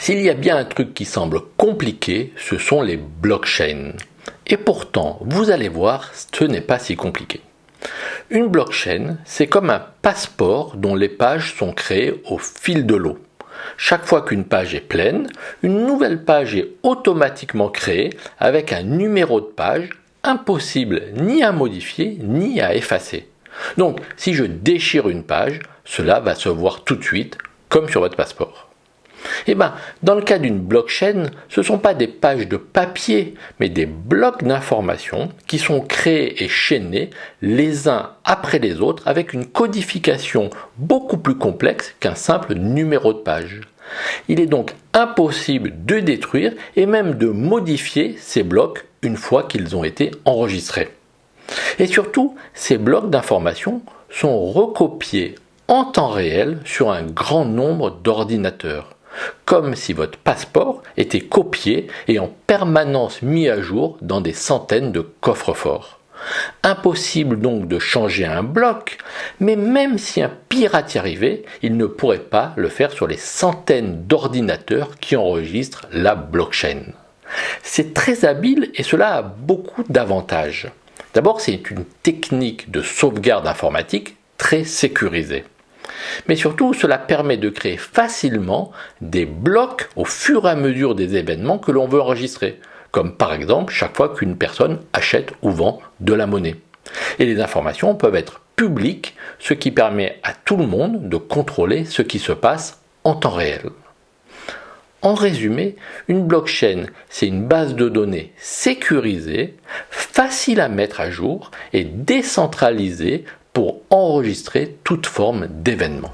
S'il y a bien un truc qui semble compliqué, ce sont les blockchains. Et pourtant, vous allez voir, ce n'est pas si compliqué. Une blockchain, c'est comme un passeport dont les pages sont créées au fil de l'eau. Chaque fois qu'une page est pleine, une nouvelle page est automatiquement créée avec un numéro de page impossible ni à modifier ni à effacer. Donc, si je déchire une page, cela va se voir tout de suite, comme sur votre passeport. Dans le cas d'une blockchain, ce ne sont pas des pages de papier, mais des blocs d'informations qui sont créés et chaînés les uns après les autres avec une codification beaucoup plus complexe qu'un simple numéro de page. Il est donc impossible de détruire et même de modifier ces blocs une fois qu'ils ont été enregistrés. Et surtout, ces blocs d'informations sont recopiés en temps réel sur un grand nombre d'ordinateurs, comme si votre passeport était copié et en permanence mis à jour dans des centaines de coffres-forts. Impossible donc de changer un bloc, mais même si un pirate y arrivait, il ne pourrait pas le faire sur les centaines d'ordinateurs qui enregistrent la blockchain. C'est très habile et cela a beaucoup d'avantages. D'abord, c'est une technique de sauvegarde informatique très sécurisée. Mais surtout, cela permet de créer facilement des blocs au fur et à mesure des événements que l'on veut enregistrer, comme par exemple chaque fois qu'une personne achète ou vend de la monnaie. Et les informations peuvent être publiques, ce qui permet à tout le monde de contrôler ce qui se passe en temps réel. En résumé, une blockchain, c'est une base de données sécurisée, facile à mettre à jour et décentralisée pour enregistrer toute forme d'événement.